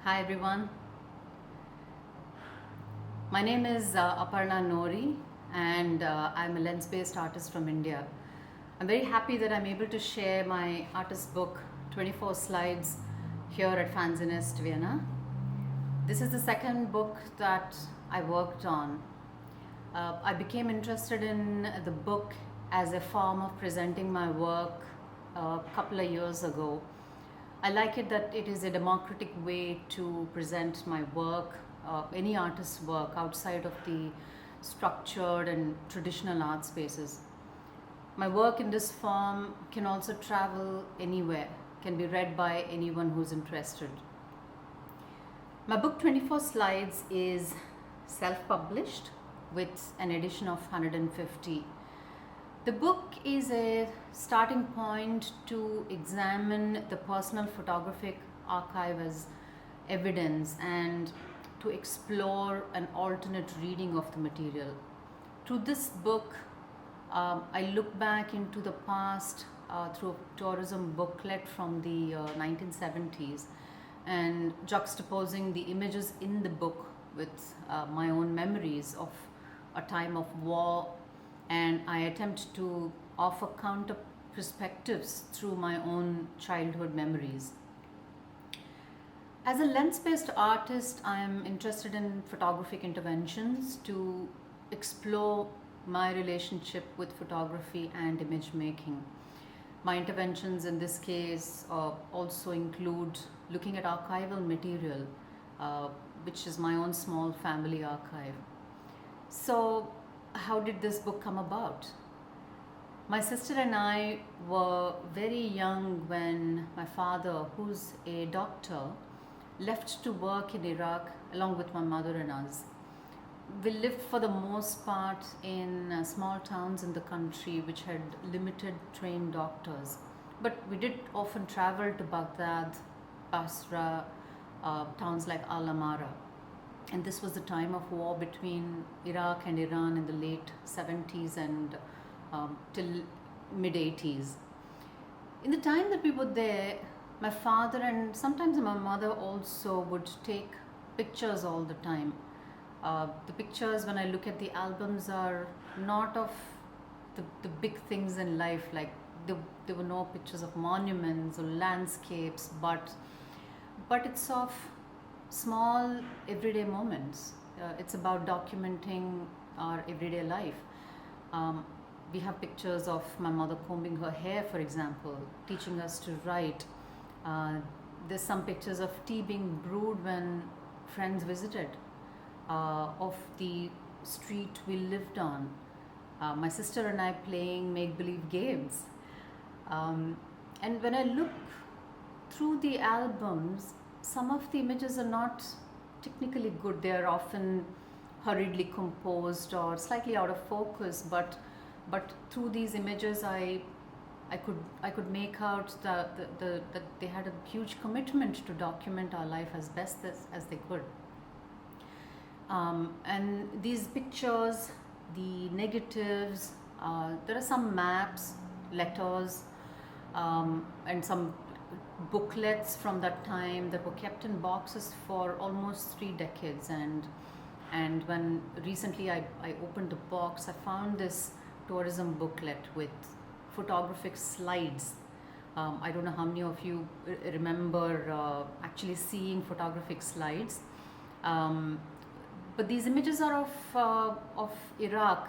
Hi everyone, my name is Aparna Nori and I'm a lens-based artist from India. I'm very happy that I'm able to share my artist book 24 slides here at Fanzineist Vienna. This is the second book that I worked on. I became interested in the book as a form of presenting my work a couple of years ago. I like it that it is a democratic way to present my work, any artist's work outside of the structured and traditional art spaces. My work in this form can also travel anywhere, can be read by anyone who's interested. My book 24 Slides is self-published with an edition of 150. The book is a starting point to examine the personal photographic archive as evidence and to explore an alternate reading of the material. Through this book, I look back into the past through a tourism booklet from the 1970s and juxtaposing the images in the book with my own memories of a time of war, and I attempt to offer counter perspectives through my own childhood memories. As a lens-based artist, I am interested in photographic interventions to explore my relationship with photography and image making. My interventions in this case also include looking at archival material, which is my own small family archive. So, how did this book come about? My sister and I were very young when my father, who's a doctor, left to work in Iraq along with my mother and us. We lived for the most part in small towns in the country which had limited trained doctors. But we did often travel to Baghdad, Basra, towns like Al-Amara. And this was the time of war between Iraq and Iran in the late 70s and till mid 80s. In the time that we were there, my father and sometimes my mother also would take pictures all the time. The pictures, when I look at the albums, are not of the big things in life, like there were no pictures of monuments or landscapes, but it's of small everyday moments. It's about documenting our everyday life. We have pictures of my mother combing her hair, for example, teaching us to write. There's some pictures of tea being brewed when friends visited, of the street we lived on, my sister and I playing make-believe games. And when I look through the albums, some of the images are not technically good. They are often hurriedly composed or slightly out of focus, but through these images I could make out that they had a huge commitment to document our life as best as they could. And these pictures, the negatives, there are some maps, letters, and some booklets from that time that were kept in boxes for almost 3 decades. And when recently I opened the box, I found this tourism booklet with photographic slides. I don't know how many of you remember actually seeing photographic slides. But these images are of Iraq,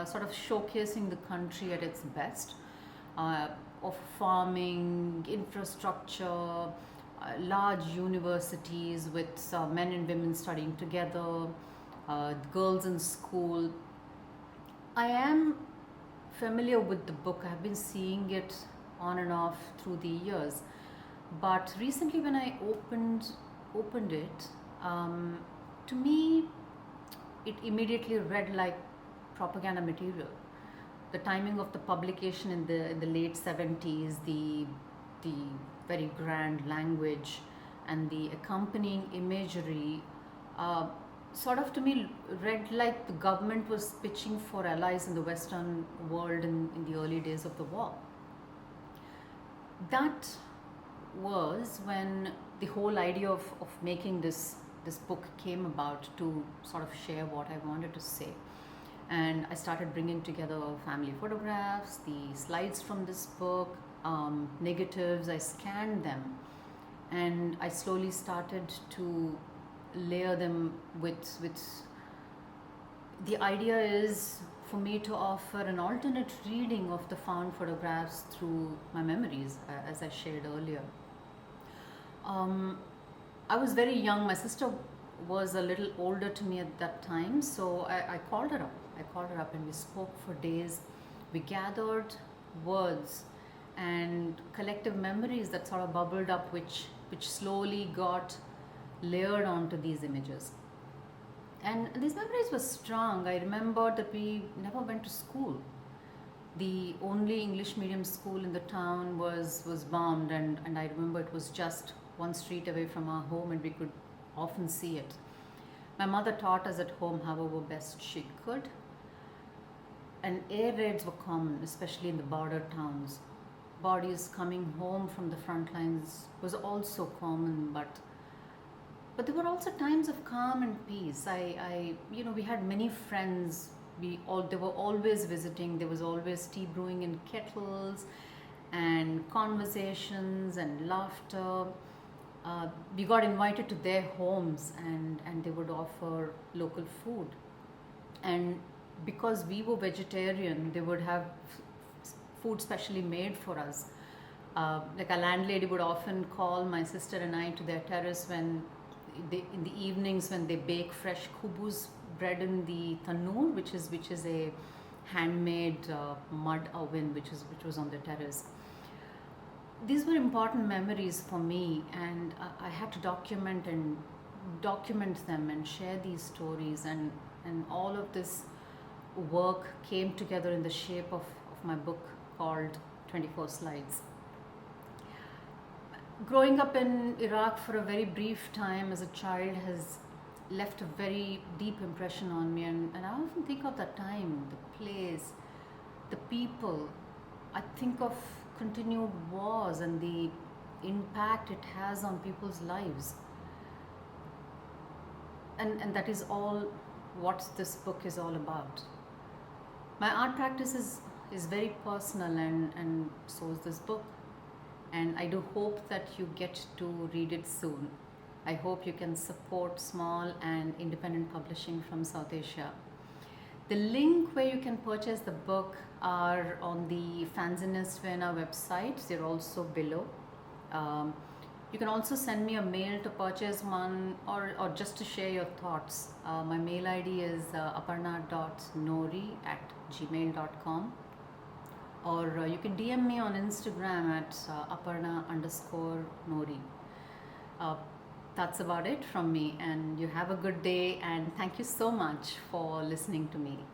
sort of showcasing the country at its best, of farming, infrastructure, large universities with men and women studying together, girls in school. I am familiar with the book. I have been seeing it on and off through the years. But recently when I opened it, to me, it immediately read like propaganda material. The timing of the publication in the late 70s, the very grand language, and the accompanying imagery, sort of to me read like the government was pitching for allies in the Western world in the early days of the war. That was when the whole idea of making this book came about to sort of share what I wanted to say. And I started bringing together family photographs, the slides from this book, negatives. I scanned them, and I slowly started to layer them with the idea is for me to offer an alternate reading of the found photographs through my memories, as I shared earlier. I was very young. My sister was a little older to me at that time, so I called her up. I called her up and we spoke for days. We gathered words and collective memories that sort of bubbled up, which slowly got layered onto these images. And these memories were strong. I remember that we never went to school. The only English medium school in the town was bombed, and I remember it was just one street away from our home and we could often see it. My mother taught us at home however best she could. And air raids were common, especially in the border towns. Bodies coming home from the front lines was also common, but there were also times of calm and peace. We had many friends. They were always visiting. There was always tea brewing in kettles, and conversations and laughter. We got invited to their homes, and they would offer local food. And because we were vegetarian, they would have food specially made for us. Like a landlady would often call my sister and I to their terrace in the evenings when they bake fresh kubus bread in the tannoor, which is a handmade mud oven which was on the terrace. These were important memories for me, and I had to document them and share these stories, and all of this work came together in the shape of my book called 24 Slides. Growing up in Iraq for a very brief time as a child has left a very deep impression on me, and I often think of that time, the place, the people. I think of continued wars and the impact it has on people's lives. And that is all what this book is all about. My art practice is very personal, and so is this book. And I do hope that you get to read it soon. I hope you can support small and independent publishing from South Asia. The link where you can purchase the book are on the Fanzineist Vienna website. They're also below. You can also send me a mail to purchase one, or just to share your thoughts. My mail ID is aparna.nori@gmail.com. Or you can DM me on Instagram at Aparna_Nori. That's about it from me, and you have a good day, and thank you so much for listening to me.